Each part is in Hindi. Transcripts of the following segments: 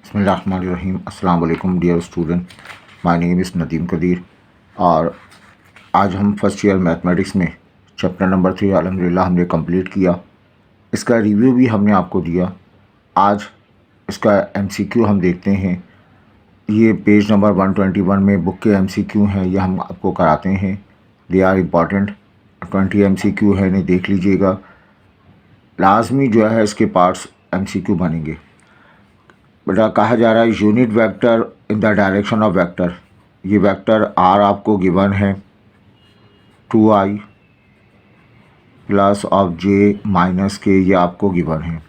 बिस्मिल्लाहिर्रहमानिर्रहीम। अस्सलाम वालेकुम dear student, my name is Nadeem Qadeer और आज हम फर्स्ट ईयर मैथमेटिक्स में चैप्टर नंबर 3 अल्हम्दुलिल्लाह हमने कंप्लीट किया। इसका रिव्यू भी हमने आपको दिया। आज इसका एमसीक्यू हम देखते हैं। ये पेज नंबर 121 में बुक के एमसीक्यू हैं, ये हम आपको कराते हैं। They are important. 20 एमसीक्यू है, इन्हें देख लीजिएगा। लाजमी जो है इसके पार्ट्स एमसीक्यू बनेंगे। बेटा कहा जा रहा है unit vector in the direction of vector. ये वेक्टर आर आपको गिवन है 2i plus of J minus के, ये आपको गिवन है।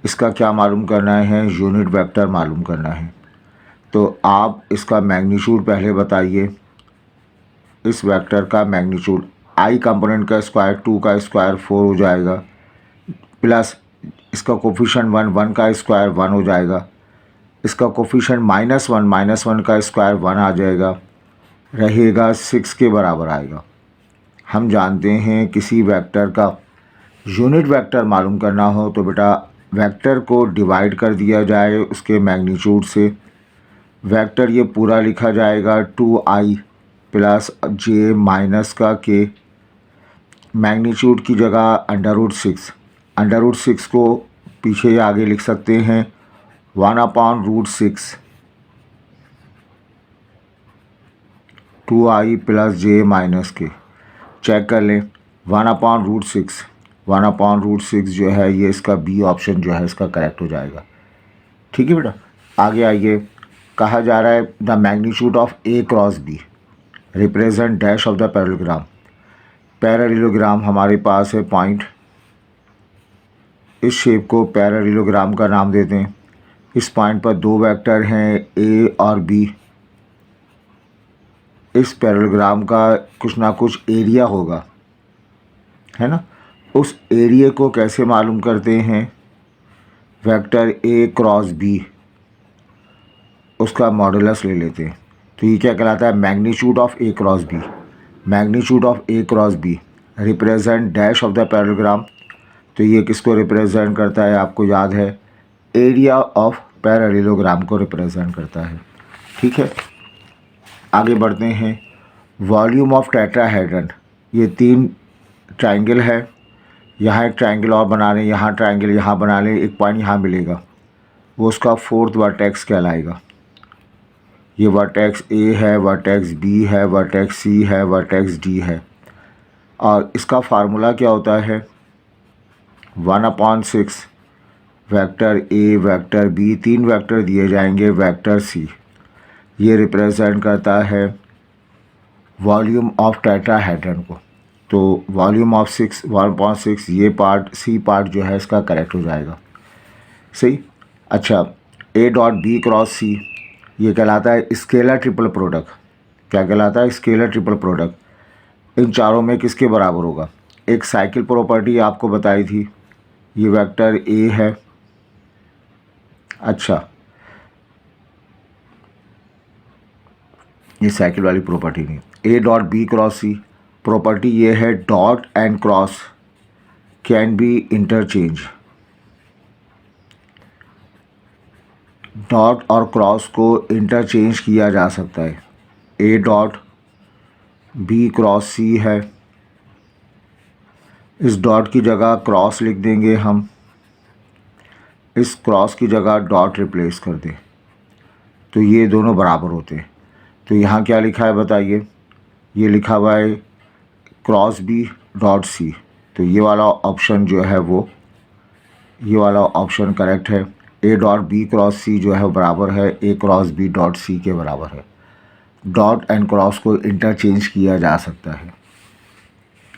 इसका क्या मालूम करना है? यूनिट वेक्टर मालूम करना है। तो आप इसका मैग्नीट्यूड पहले बताइए। इस वेक्टर का मैग्नीट्यूड i कंपोनेंट का स्क्वायर 2 का स्क्वायर 4 हो जाएगा, प्लस इसका कोफिशिएंट 1 का स्क्वायर 1 हो जाएगा, इसका कोफिशिएंट -1 का स्क्वायर 1 आ जाएगा, रहेगा 6 के बराबर आएगा। हम जानते हैं किसी वेक्टर का यूनिट वेक्टर मालूम करना हो तो बेटा वेक्टर को डिवाइड कर दिया जाए उसके मैग्नीट्यूड से। वेक्टर ये पूरा लिखा जाएगा 2i प्लस जे माइनस का के, मैग्नीट्यूड की जगह √6। √6 को पीछे या आगे लिख सकते हैं 1/√6 2i प्लस जे माइनस के। चेक कर लें 1/√6 जो है ये इसका बी ऑप्शन जो है इसका करेक्ट हो जाएगा। ठीक है बेटा, आगे आइए। कहा जा रहा है the magnitude of A cross B represent dash of the parallelogram. Parallelogram हमारे पास है पॉइंट, इस शेप को पैरेललोग्राम का नाम देते हैं। इस पॉइंट पर दो वेक्टर हैं ए और बी। इस पैरेललोग्राम का कुछ ना कुछ एरिया होगा, है ना। उस एरिया को कैसे मालूम करते हैं? वेक्टर ए क्रॉस बी, उसका मॉडुलस ले लेते हैं। तो ये क्या कहलाता है? Magnitude of A cross B. Magnitude of A cross B represent dash of the parallelogram. तो ये किसको रिप्रेजेंट करता है? आपको याद है एरिया ऑफ पैरेललोग्राम को रिप्रेजेंट करता है। ठीक है, आगे बढ़ते हैं। वॉल्यूम ऑफ टेट्राहेड्रन, ये 3 ट्राइंगल है। यहाँ एक ट्राइंगल और बना लें, यहाँ ट्राइंगल यहाँ बना लें, एक पॉइंट यहाँ मिलेगा, वो उसका 4th वर्टेक्स कहलाएगा। ये वर्टेक्स ए है, वर्टेक्स बी है, वर्टेक्स सी है, वर्टेक्स डी है। और इसका फार्मूला क्या होता है? 1/6 vector A vector B, 3 vector दिए जाएंगे, वेक्टर सी। ये रिप्रेजेंट करता है वॉल्यूम ऑफ टेट्राहेड्रन को। तो वॉल्यूम ऑफ 1/6 ये पार्ट, सी पार्ट जो है इसका करेक्ट हो जाएगा। सही। अच्छा, ए डॉट बी क्रॉस सी ये कहलाता है स्केलर ट्रिपल प्रोडक्ट। क्या कहलाता है? Scalar triple product. इन चारों में किसके बराबर होगा? एक साइकिल प्रॉपर्टी आपको बताई थी, ये वेक्टर ए है। अच्छा, ये साइकिल वाली प्रॉपर्टी नहीं, A dot B cross C property ये है dot and cross can be interchange. Dot और क्रॉस को इंटरचेंज किया जा सकता है। A dot B cross C है, इस डॉट की जगह क्रॉस लिख देंगे हम, इस क्रॉस की जगह डॉट रिप्लेस कर दें, तो ये दोनों बराबर होते हैं। तो यहाँ क्या लिखा है बताइए? ये लिखा हुआ है क्रॉस बी डॉट सी। तो ये वाला ऑप्शन जो है वो, ये वाला ऑप्शन करेक्ट है। A dot B cross C जो है बराबर है A cross B dot C के बराबर है। डॉट एंड क्रॉस को इंटरचेंज किया जा सकता है।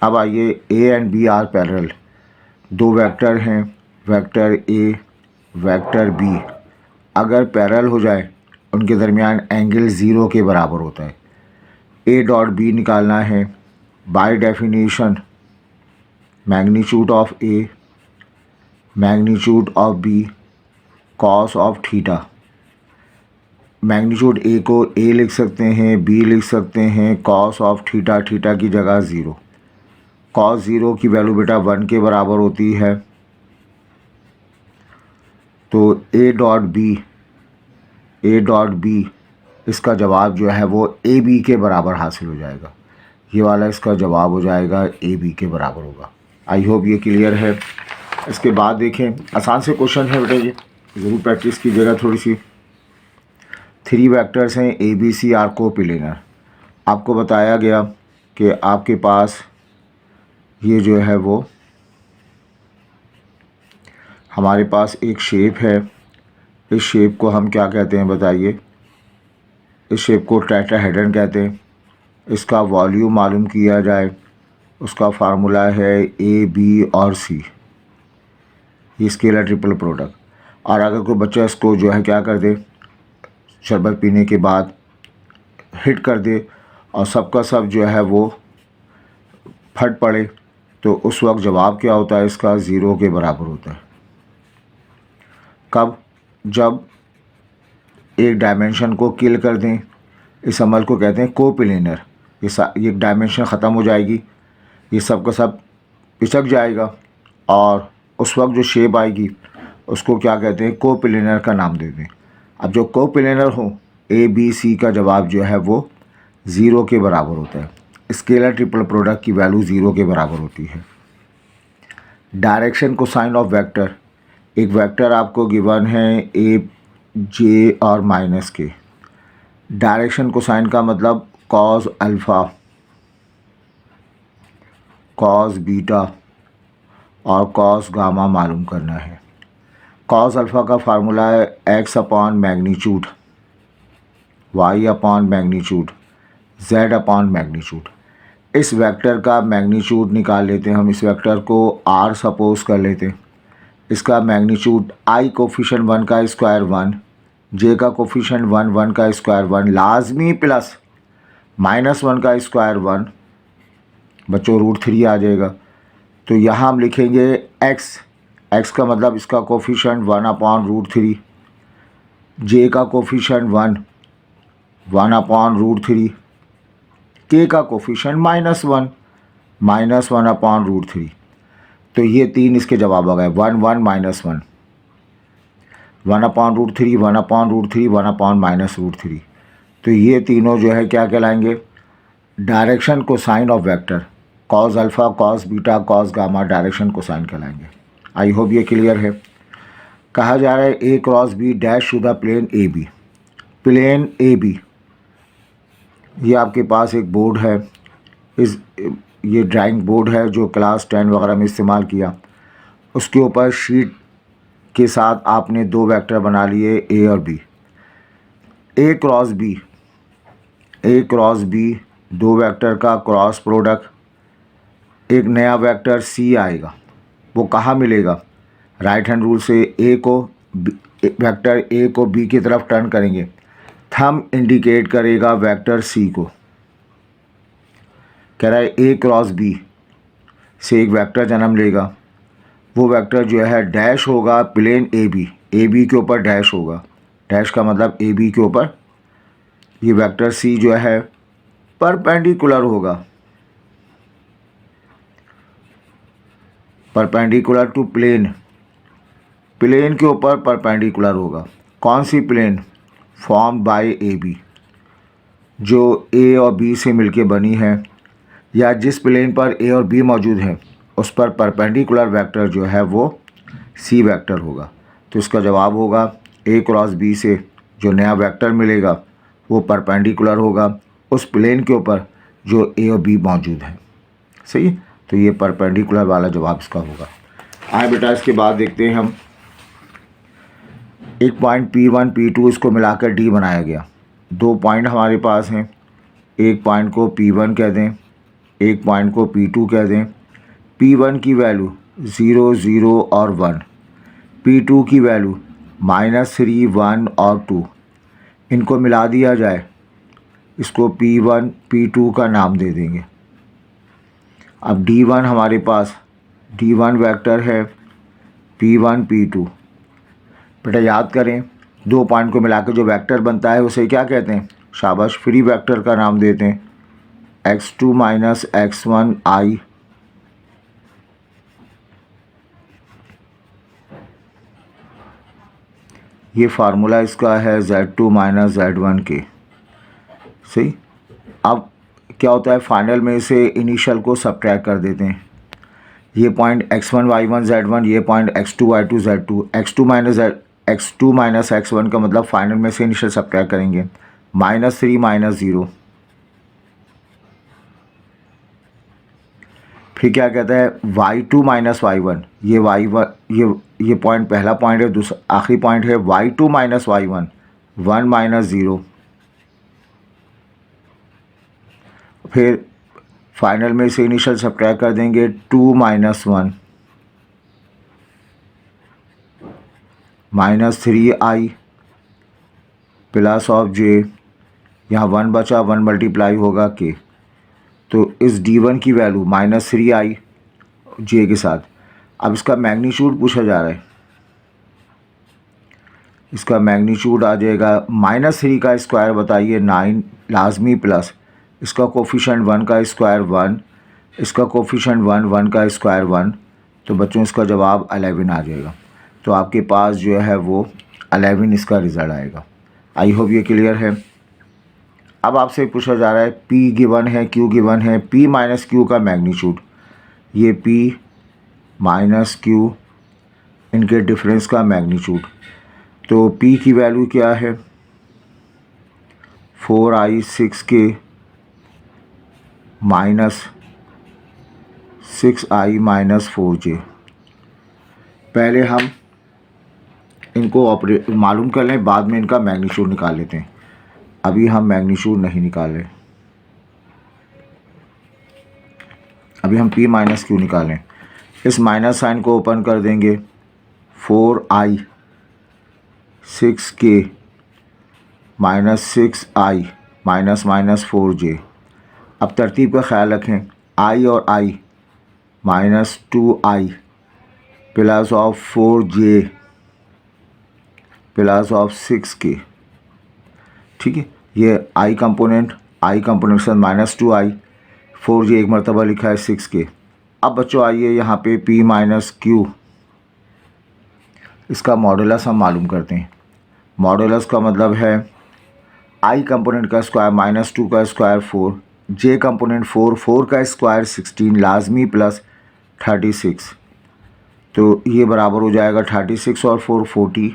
अब आइए, A and B are parallel. दो वेक्टर हैं, वेक्टर ए वेक्टर बी, अगर पैरेलल हो जाए उनके दरमियान एंगल 0 के बराबर होता है। ए डॉट बी निकालना है, by definition magnitude of A magnitude of B cos of theta. Magnitude A को ए लिख सकते हैं, बी लिख सकते हैं, कॉस ऑफ थीटा, थीटा की जगह 0। कॉस 0 की वैल्यू बेटा 1 के बराबर होती है। तो A dot B A dot B, इसका जवाब जो है वो ए बी के बराबर हासिल हो जाएगा। ये वाला इसका जवाब हो जाएगा ए बी के बराबर होगा। आई होप ये क्लियर है। इसके बाद देखें, आसान से क्वेश्चन है बेटा, ये ज़रूर प्रैक्टिस कीजिएगा थोड़ी सी। 3 वेक्टर्स हैं A B C are coplanar. आपको बताया गया कि आपके पास ये जो है वो हमारे पास एक शेप है। इस शेप को हम क्या कहते हैं बताइए? इस शेप को टेट्राहेड्रन कहते हैं। इसका वॉल्यूम मालूम किया जाए, उसका फार्मूला है ए बी और सी, ये स्केलर ट्रिपल प्रोडक्ट। और अगर कोई बच्चा इसको जो है क्या कर दे, शरबत पीने के बाद हिट कर दे और सबका सब जो है वो फट पड़े, तो उस वक्त जवाब क्या होता है इसका? 0 के बराबर होता है। कब? जब एक डायमेंशन को किल कर दें। इस अमल को कहते हैं कोप्लेनर। ये डायमेंशन ख़त्म हो जाएगी, ये सब का सब पिचक जाएगा और उस वक्त जो शेप आएगी उसको क्या कहते हैं? कोप्लेनर का नाम दे दें। अब जो कोप्लेनर हो, ए बी सी का जवाब जो है वो 0 के बराबर होता है। स्केलर ट्रिपल प्रोडक्ट की वैल्यू 0 के बराबर होती है। डायरेक्शन कोसाइन ऑफ वेक्टर, एक वेक्टर आपको गिवन है ए जे और माइनस के। डायरेक्शन कोसाइन का मतलब कॉस अल्फ़ा, कॉस बीटा और कॉस गामा मालूम करना है। कॉस अल्फ़ा का फार्मूला है X upon magnitude, Y upon magnitude, Z upon magnitude. इस वेक्टर का मैग्नीट्यूड निकाल लेते हैं हम। इस वेक्टर को आर सपोज कर लेते हैं। इसका मैग्नीट्यूड आई कोफिशिएंट 1 का स्क्वायर 1, जे का कोफिशिएंट 1, 1 का स्क्वायर 1, लाजमी प्लस -1 का स्क्वायर 1, बच्चों √3 आ जाएगा। तो यहाँ हम लिखेंगे एक्स का मतलब इसका कोफिशिएंट 1 अपॉन √3, जे का कोफिशिएंट 1, 1 अपॉन √3, के का कोफिशिएंट -1, -1 अपॉन √3। तो ये 3 इसके जवाब आ गए, 1 1 -1, 1 अपॉन √3, 1 अपॉन √3, 1 अपॉन -√3। तो ये तीनों जो है क्या कहलाएंगे? Direction cosine of vector. Cos alpha, cos beta, cos gamma direction cosine कहलाएंगे। आई होप ये क्लियर है। कहा जा रहा है A cross B dash to the plane A B. Plane A B, ये आपके पास एक बोर्ड है, ये ड्राइंग बोर्ड है जो क्लास 10 वगैरह में इस्तेमाल किया। उसके ऊपर शीट के साथ आपने 2 वेक्टर बना लिए ए और बी। ए क्रॉस बी 2 वेक्टर का क्रॉस प्रोडक्ट, एक नया वेक्टर सी आएगा। वो कहाँ मिलेगा? राइट हैंड रूल से वेक्टर ए को बी की तरफ टर्न करेंगे, थंब इंडिकेट करेगा वेक्टर सी को। कह रहा है ए क्रॉस बी से एक वेक्टर जन्म लेगा। वो वेक्टर जो है डैश होगा प्लेन ए बी के ऊपर डैश होगा। डैश का मतलब ए बी के ऊपर। ये वेक्टर सी जो है परपेंडिकुलर होगा, परपेंडिकुलर टू प्लेन के ऊपर परपेंडिकुलर होगा। कौन सी plane? Form by A B, जो ए और बी से मिलके बनी है, या जिस प्लेन पर ए और बी मौजूद हैं उस पर परपेंडिकुलर वेक्टर जो है वो सी वेक्टर होगा। तो इसका जवाब होगा ए क्रॉस बी से जो नया वेक्टर मिलेगा वो परपेंडिकुलर होगा उस प्लेन के ऊपर जो ए और बी मौजूद है। सही? तो ये परपेंडिकुलर वाला जवाब इसका होगा। आए बेटा, इसके बाद देखते हैं हम एक पॉइंट P1 P2 इसको मिलाकर D बनाया गया। 2 पॉइंट हमारे पास हैं, एक पॉइंट को P1 कह दें, एक पॉइंट को P2 कह दें। P1 की वैल्यू 0 0 और 1, P2 की वैल्यू -3 1 और 2। इनको मिला दिया जाए, इसको P1 P2 का नाम दे देंगे। अब D1 हमारे पास D1 वेक्टर है P1 P2। बेटा याद करें, 2 पॉइंट को मिलाकर जो वेक्टर बनता है उसे क्या कहते हैं? शाबाश, फ्री वेक्टर का नाम देते हैं x2 - x1 i। ये फार्मूला इसका है Z2 माइनस Z1 के। सही। अब क्या होता है, फाइनल में से इनिशियल को सब्ट्रैक्ट कर देते हैं। ये पॉइंट x1 y1 z1, ये point x2 y2 z2, x2 minus x1 का मतलब फाइनल में से इनिशियल सब्ट्रैक्ट करेंगे। -3 -0। फिर क्या कहता है, y2 माइनस y1, ये y1, ये पॉइंट पहला पॉइंट है, दूसरा आखिरी पॉइंट है y2 माइनस y1, 1 -0। फिर फाइनल में से इनिशियल सब्ट्रैक्ट कर देंगे, 2 - 1 -3i प्लस ऑफ j, यहाँ 1 बचा, 1 मल्टीप्लाई होगा k। तो इस d1 की वैल्यू -3i j के साथ। अब इसका मैग्नीट्यूड पूछा जा रहा है, इसका मैग्नीट्यूड आ जाएगा -3 का स्क्वायर बताइए 9 लाजमी, प्लस इसका कोफिशिएंट 1 का स्क्वायर 1, इसका कोफिशिएंट 1 का स्क्वायर 1। तो बच्चों इसका जवाब 11 आ जाएगा। तो आपके पास जो है वो 11 इसका रिज़ल्ट आएगा। आई होप ये क्लियर है। अब आपसे पूछा जा रहा है P गिवन है, Q गिवन है, P माइनस Q का मैग्नीट्यूड, ये P माइनस Q इनके डिफरेंस का मैग्नीट्यूड। तो P की वैल्यू क्या है, 4i 6k minus 6i minus 4j। पहले हम इनको मालूम कर लें, बाद में इनका मैग्नीट्यूड निकाल लेते हैं। अभी हम मैग्नीट्यूड नहीं निकाल रहे, अभी हम P माइनस Q निकालें। इस माइनस साइन को ओपन कर देंगे, 4i 6k minus 6i minus minus 4j। अब तरतीब का ख्याल रखें, i और i minus 2i plus of 4j plus of 6k। ठीक है, ये i कंपोनेंट के साथ -2i, 4j एक मरतबा लिखा है 6k। अब बच्चों आइए यहाँ पे P माइनस Q, इसका मॉडुलस हम मालूम करते हैं। मॉडुलस का मतलब है i कंपोनेंट का स्क्वायर -2 का स्क्वायर 4, j कंपोनेंट 4 का स्क्वायर 16 लाजमी प्लस 36। तो ये बराबर हो जाएगा 36 और 4 40,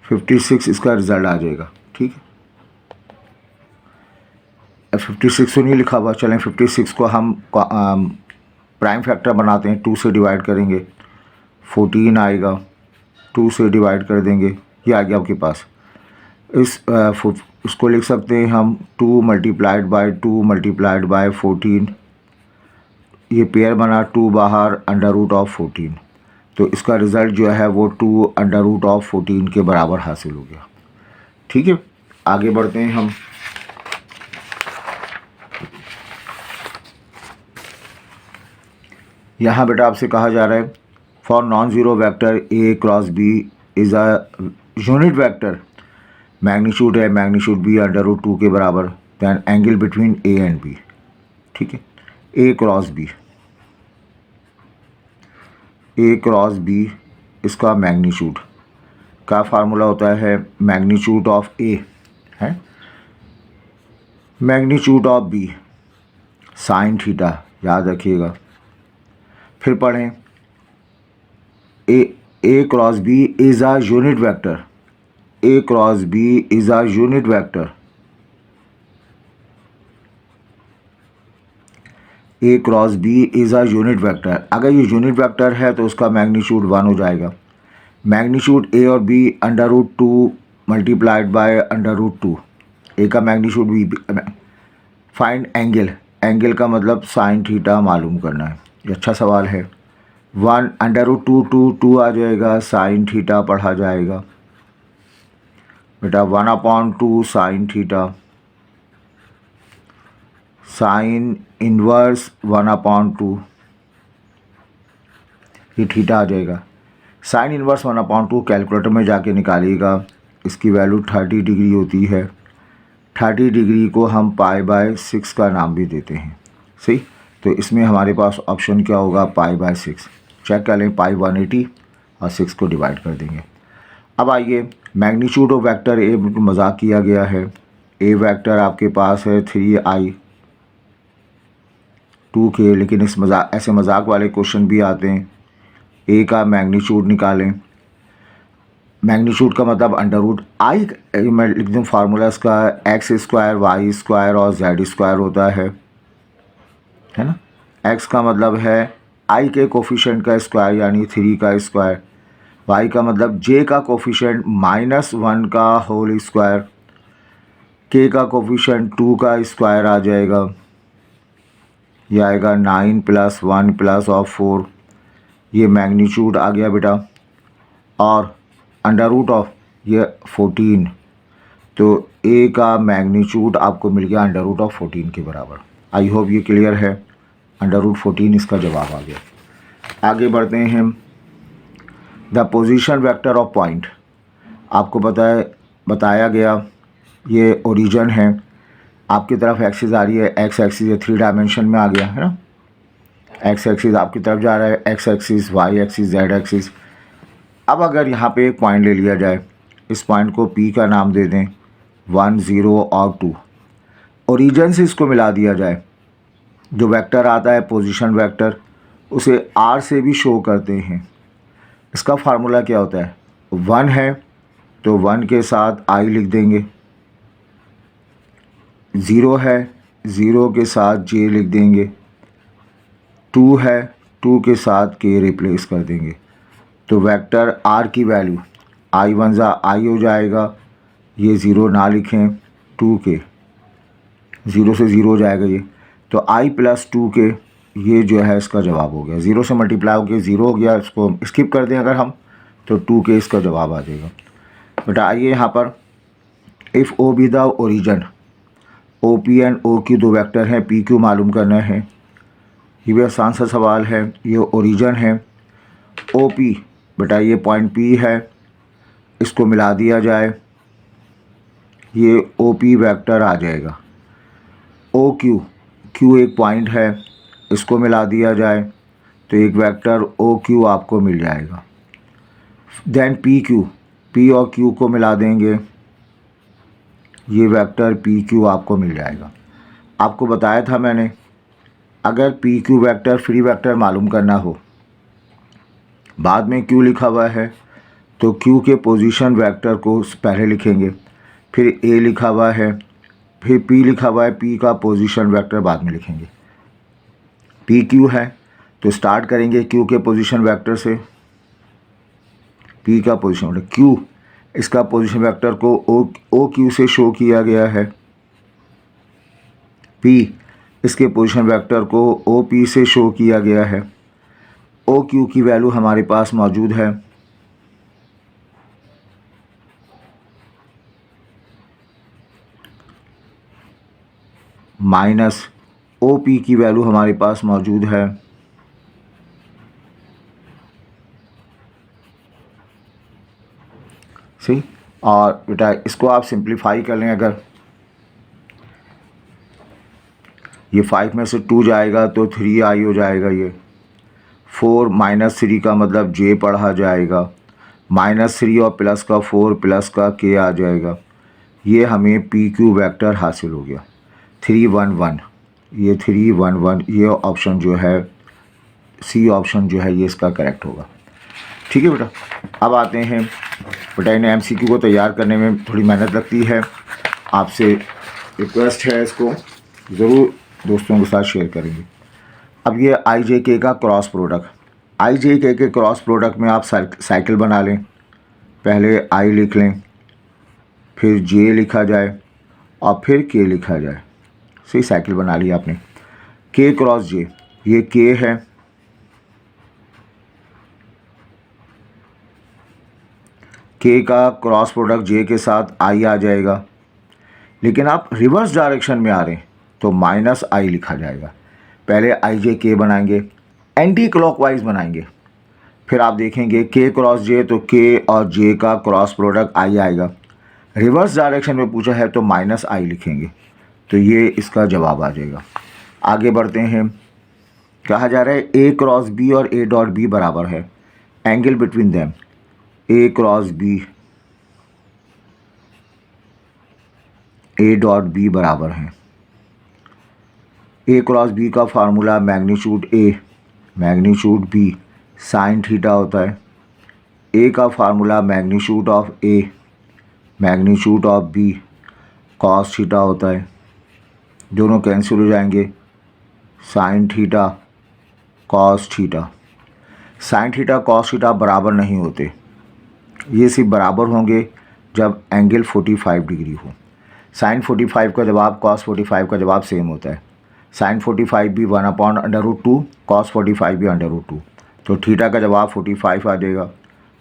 56 इसका रिज़ल्ट आ जाएगा। ठीक है, 56 तो नहीं लिखा हुआ, चलें 56 को हम प्राइम फैक्टर बनाते हैं, 2 से डिवाइड करेंगे, 14 आएगा, 2 से डिवाइड कर देंगे, ये आ गया आपके पास। इसको लिख सकते हैं हम 2 मल्टीप्लाइड बाय 14, ये पेयर बना, 2 बाहर √14। तो इसका रिज़ल्ट जो है वो 2 √14 के बराबर हासिल हो गया। ठीक है, आगे बढ़ते हैं हम। यहाँ बेटा आपसे कहा जा रहा है for non zero vector A cross B is a unit vector, magnitude है मैग्नीट्यूड B √2 के बराबर, then angle between A and B। ठीक है, A क्रॉस B इसका मैग्नीट्यूड का फार्मूला होता है मैग्नीट्यूड ऑफ A है magnitude of B sine theta, याद रखिएगा। फिर पढ़ें A cross B is a unit vector, A cross B is a unit vector, A cross B is a unit vector. अगर ये यूनिट वेक्टर है तो उसका मैग्नीट्यूड 1 हो जाएगा। मैग्नीट्यूड A और B √2 मल्टीप्लाइड बाय √2, A का मैग्नीट्यूड B। फाइंड एंगल का मतलब साइन थीटा मालूम करना है, ये अच्छा सवाल है। 1 √2 2 आ जाएगा, साइन थीटा पढ़ा जाएगा बेटा, 1/2 साइन थीटा, साइन इन्वर्स 1/2, ये थीटा आ जाएगा। साइन इन्वर्स 1/2 कैलकुलेटर में जाके निकालिएगा, इसकी वैल्यू 30 डिग्री होती है। 30 डिग्री को हम π/6 का नाम भी देते हैं। सही, तो इसमें हमारे पास ऑप्शन क्या होगा, π/6। चेक कर लें, π 180 और 6 को डिवाइड कर देंगे। अब आइए मैग्नीट्यूड ऑफ वेक्टर ए मजाक किया गया है। ए वेक्टर आपके पास है 3i 2k, लेकिन इस ऐसे मजाक वाले क्वेश्चन भी आते हैं। ए का मैग्नीट्यूड निकालें। मैग्नीट्यूड का मतलब अंडर रूट आई, मैं लिख दूँ फार्मूला इसका, एक्स स्क्वायर वाई स्क्वायर और जेड स्क्वायर होता है ना। एक्स का मतलब है आई के कोफिशिएंट का स्क्वायर यानी 3 का स्क्वायर, वाई का मतलब जे का कोफिशिएंट -1 का होल स्क्वायर, के का कोफिशिएंट 2 का स्क्वायर आ जाएगा, ये आएगा 9 + 1 + 4, ये मैग्नीट्यूड आ गया बेटा, और अंडर रूट ऑफ ये 14, तो ए का मैग्नीट्यूड आपको मिल गया अंडर रूट ऑफ 14 के बराबर। आई होप ये क्लियर है। अंडर रूट 14 इसका जवाब आ गया। आगे बढ़ते हैं। The position vector of point, आपको बताया गया ये ओरिजिन है, आपकी तरफ एक्सिस आ रही है, एक्स एक्सिस ये 3 डायमेंशन में आ गया है ना। एक्स एक्सिस आपकी तरफ जा रहा है, X axis, Y axis, Z axis. अब अगर यहाँ पे एक पॉइंट ले लिया जाए, इस पॉइंट को पी का नाम दे दें, 1 0 और 2, ओरिजिन से इसको मिला दिया जाए, जो वेक्टर आता है पोजीशन वेक्टर उसे आर से भी शो करते हैं। इसका फार्मूला क्या होता है, 1 है तो 1 के साथ आई लिख देंगे, 0 है 0 के साथ जे लिख देंगे, 2 है 2 के साथ के रिप्लेस कर देंगे। तो वेक्टर आर की वैल्यू आई 1 आई हो जाएगा, ये 0 ना लिखें, 2 के 0 से 0 हो जाएगा ये, तो आई + 2 के, ये जो है इसका जवाब हो गया। 0 से मल्टीप्लाई होकर 0 हो गया, इसको स्किप कर दें अगर हम, तो 2 के इसका जवाब आ जाएगा। बेटा आइए यहाँ पर, if O be the origin, O P and O Q दो वेक्टर हैं, पी क्यू मालूम करना है। ये भी आसान सा सवाल है। ये ओरिजिन है, ओ पी, बेटा ये पॉइंट पी है, इसको मिला दिया जाए, ये ओ पी वेक्टर आ जाएगा। ओ क्यू, क्यू एक पॉइंट है, इसको मिला दिया जाए तो एक वेक्टर ओ क्यू आपको मिल जाएगा। देन पी क्यू, पी और क्यू को मिला देंगे, ये वेक्टर पी क्यू आपको मिल जाएगा। आपको बताया था मैंने, अगर P Q vector free vector मालूम करना हो, बाद में क्यू लिखा हुआ है तो क्यू के पोजीशन वेक्टर को पहले लिखेंगे, फिर ए लिखा हुआ है, फिर पी लिखा हुआ है, पी का पोजीशन वेक्टर बाद में लिखेंगे। पी क्यू है तो स्टार्ट करेंगे क्यू के पोजीशन वेक्टर से, पी का पोजीशन वेक्टर क्यू, इसका पोजीशन वेक्टर को ओ क्यू से शो किया गया है, पी इसके पोजीशन वेक्टर को ओ पी से शो किया गया है। ओ क्यू की वैल्यू हमारे पास मौजूद है माइनस ओ पी की वैल्यू हमारे पास मौजूद है सही। और बेटा इसको आप सिंप्लीफाई कर लें, अगर ये 5 में से 2 जाएगा तो 3i हो जाएगा, ये 4 - 3 का मतलब j पढ़ा जाएगा, -3 और प्लस का 4 प्लस का k आ जाएगा। ये हमें पी क्यू वैक्टर हासिल हो गया 3 1 1, ये 3 1 1, ये ऑप्शन जो है सी ऑप्शन जो है ये इसका करेक्ट होगा। ठीक है बेटा, अब आते हैं बेटा, इन्हें एमसीक्यू को तैयार करने में थोड़ी मेहनत लगती है, आपसे रिक्वेस्ट है इसको ज़रूर दोस्तों के साथ शेयर करेंगे। अब ये आई जे के का क्रॉस प्रोडक्ट, आई जे के क्रॉस प्रोडक्ट में आप साइकिल बना लें, पहले आई लिख लें, फिर जे लिखा जाए और फिर के लिखा जाए, सही साइकिल बना ली आपने। के क्रॉस जे, ये के है, के का क्रॉस प्रोडक्ट जे के साथ आई आ जाएगा, लेकिन आप रिवर्स डायरेक्शन में आ रहे हैं तो -i लिखा जाएगा। पहले आई जे के बनाएंगे, एंटी क्लॉकवाइज बनाएंगे, फिर आप देखेंगे के क्रॉस जे, तो के और जे का क्रॉस प्रोडक्ट आई आएगा। रिवर्स डायरेक्शन में पूछा है तो -i लिखेंगे, तो ये इसका जवाब आ जाएगा। आगे बढ़ते हैं, कहा जा रहा है a क्रॉस b और a डॉट b बराबर है। Angle between them A cross B, A dot B बराबर है। ए क्रॉस बी का formula magnitude A magnitude B sine theta होता है। ए का formula magnitude of A magnitude of B cos theta होता है। दोनों कैंसिल हो जाएंगे, sine theta cos theta. Sine theta cos theta बराबर नहीं होते, ये सिर्फ बराबर होंगे जब एंगल 45 डिग्री हो। साइन 45 का जवाब कॉस 45 का जवाब सेम होता है। साइन 45 भी 1/√2, कॉस 45 भी √2, तो थीटा का जवाब 45 आ जाएगा।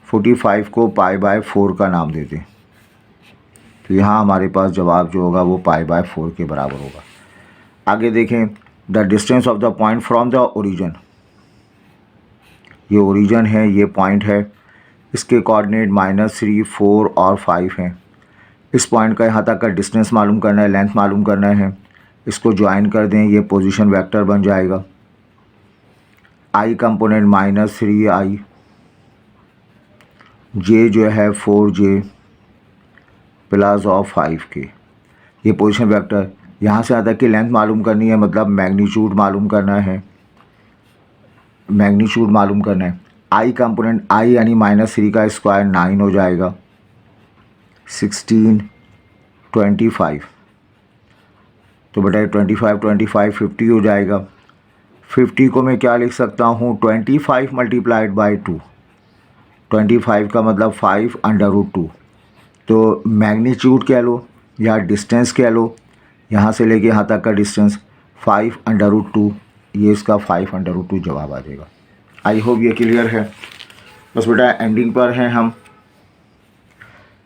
45 को π/4 का नाम देते हैं, तो यहाँ हमारे पास जवाब जो होगा वो π/4 के बराबर होगा। आगे देखें, the distance of the point from the origin. ये ओरिजिन है, ये पॉइंट है, इसके कोऑर्डिनेट -3, 4 और 5 हैं। इस पॉइंट का यहाँ तक का डिस्टेंस मालूम करना है, लेंथ मालूम करना है। इसको ज्वाइन कर दें, ये पोजीशन वेक्टर बन जाएगा। i कंपोनेंट -3i, j जो है 4j प्लस ऑफ 5k, ये पोजीशन वेक्टर। यहाँ से यहाँ तक की लेंथ मालूम करनी है, मतलब मैग्नीट्यूड मालूम करना है, मैग्नीट्यूड मालूम करना है। i कंपोनेंट i यानी -3 का स्क्वायर 9 हो जाएगा, 16 25, तो बेटा 25 25 50 हो जाएगा। 50 को मैं क्या लिख सकता हूँ, 25 मल्टीप्लाइड बाई 2। 25 का मतलब 5/√2, तो मैग्नीट्यूड कह लो या डिस्टेंस कह लो, यहाँ से लेके यहाँ तक का डिस्टेंस 5/√2, ये इसका 5/√2 जवाब आ जाएगा। आई होप ये क्लियर है। बस बेटा एंडिंग पर हैं हम।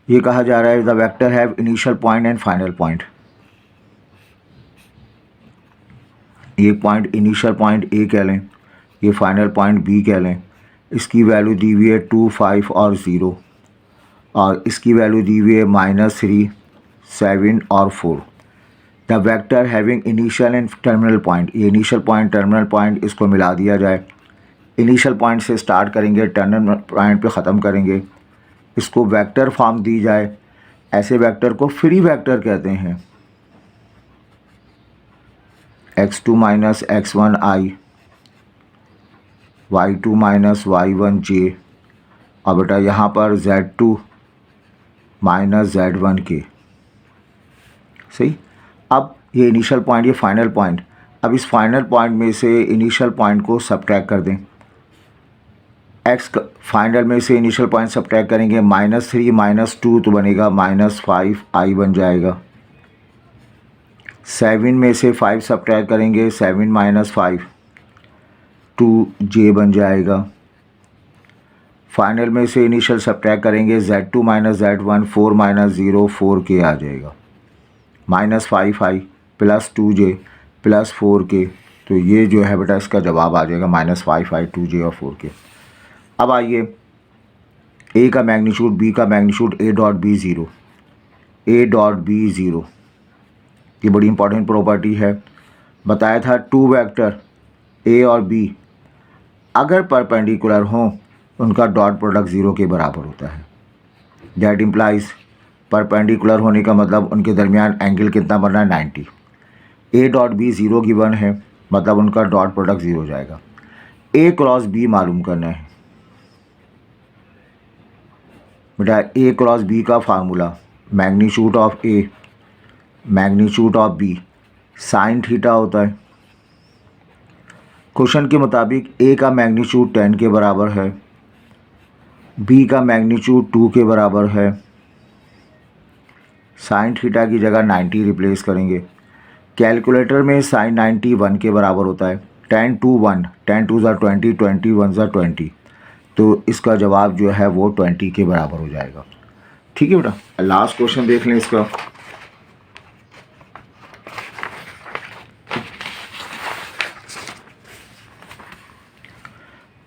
ये कहा जा रहा है the vector have initial point and final point. ये पॉइंट इनिशियल पॉइंट ए कह लें, ये फाइनल पॉइंट बी कह लें। इसकी वैल्यू दी हुई है 2, 5 और 0, और इसकी वैल्यू दी हुई है -3, 7 और 4। The vector having initial and terminal point, ये इनिशियल पॉइंट टर्मिनल पॉइंट इसको मिला दिया जाए। इनिशियल पॉइंट से स्टार्ट करेंगे, टर्मिनल पॉइंट पे ख़त्म करेंगे, इसको वेक्टर फॉर्म दी जाए। ऐसे वेक्टर को फ्री वेक्टर कहते हैं। x2 - x1i, y2 - y1j, और बेटा यहाँ पर z2 - z1k। सही। अब ये इनिशियल पॉइंट, ये फाइनल पॉइंट। अब इस फाइनल पॉइंट में से इनिशियल पॉइंट को सब्ट्रैक्ट कर दें। x फाइनल में से इनिशियल पॉइंट सब्ट्रैक्ट करेंगे, -3 - 2 तो बनेगा -5i बन जाएगा। 7 में से 5 सब्ट्रैक्ट करेंगे, 7 - 5 2j बन जाएगा। फाइनल में से इनिशियल सब्ट्रैक्ट करेंगे, z2 - z1 4 - 0 4k आ जाएगा। -5i plus 2j plus 4k, तो ये जो है बेटा इसका जवाब आ जाएगा -5i 2j और 4k। अब आइए, a का मैग्नीट्यूड, b का magnitude, a dot b 0, a dot b 0, ये बड़ी इंपॉर्टेंट प्रॉपर्टी है। बताया था टू वेक्टर a और b अगर परपेंडिकुलर हों उनका डॉट प्रोडक्ट 0 के बराबर होता है। दैट इम्प्लाइज परपेंडिकुलर होने का मतलब उनके दरमियान एंगल कितना बन रहा है, 90। a डॉट b 0 गिवन है, मतलब उनका डॉट प्रोडक्ट 0 हो जाएगा। a क्रॉस b मालूम करना है बेटा। a क्रॉस b का formula magnitude of a magnitude of b sine theta होता है। क्वेश्चन के मुताबिक a का मैग्नीट्यूड 10 के बराबर है, b का मैग्नीट्यूड 2 के बराबर है। साइन थीटा की जगह 90 रिप्लेस करेंगे। कैलकुलेटर में साइन 90 1 के बराबर होता है। 10 2 1, 10 2 ज़ा 20, 20 1 ज़ा 20, तो इसका जवाब जो है वो 20 के बराबर हो जाएगा। ठीक है बेटा, लास्ट क्वेश्चन देख लें इसका।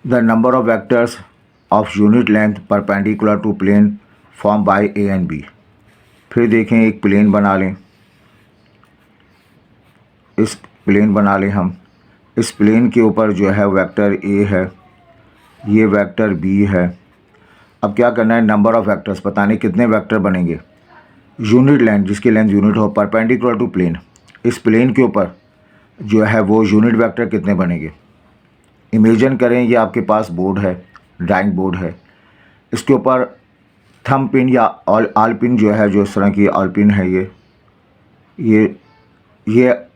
The number of vectors of unit length perpendicular to plane form by A and B. फिर देखें, एक प्लेन बना लें, इस प्लेन बना लें हम। इस प्लेन के ऊपर जो है वेक्टर ए है, ये वेक्टर बी है। अब क्या करना है, नंबर ऑफ़ वेक्टर्स पता नहीं कितने वेक्टर बनेंगे। यूनिट लेंथ, जिसकी लेंथ यूनिट हो, परपेंडिकुलर टू प्लेन, इस प्लेन के ऊपर जो है वो यूनिट वेक्टर कितने बनेंगे। इमेजिन करें ये आपके पास बोर्ड है, ड्राइंग बोर्ड है, इसके ऊपर थंब पिन या ऑल पिन जो है, जो इस तरह की ऑल पिन है, ये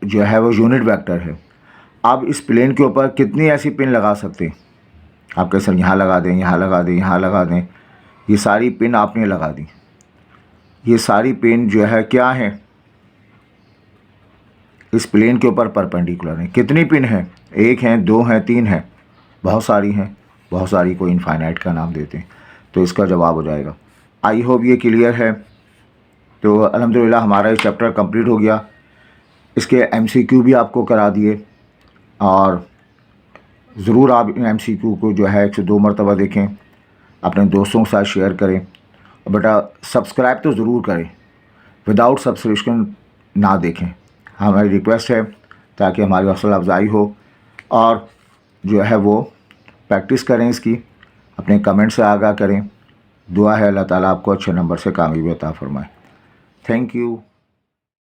जो है वो यूनिट वेक्टर है। आप इस प्लेन के ऊपर कितनी ऐसी पिन लगा सकते हैं। आप कह सर यहाँ लगा दें, यहाँ लगा दें, यहाँ लगा दें, ये सारी पिन आपने लगा दी। ये सारी पिन जो है क्या है, इस प्लेन के ऊपर परपेंडिकुलर है। कितनी पिन हैं, एक हैं, दो हैं, तीन हैं, बहुत सारी हैं, बहुत सारी को इनफाइनाइट का नाम देते हैं। तो इसका जवाब हो जाएगा। आई होप ये क्लियर है। तो अल्हम्दुलिल्लाह हमारा ये चैप्टर कंप्लीट हो गया। इसके एमसीक्यू भी आपको करा दिए, और ज़रूर आप इन एमसीक्यू को जो है 102 मरतबा देखें, अपने दोस्तों के साथ शेयर करें। और बेटा सब्सक्राइब तो ज़रूर करें, विदाउट सब्सक्रिप्शन ना देखें, हमारी रिक्वेस्ट है, ताकि हमारी हौसला अफजाई हो। और जो है वो प्रैक्टिस करें इसकी, अपने कमेंट से आगाह करें। दुआ है अल्लाह ताला आपको अच्छे नंबर से कामयाबी अता फरमाए। Thank you.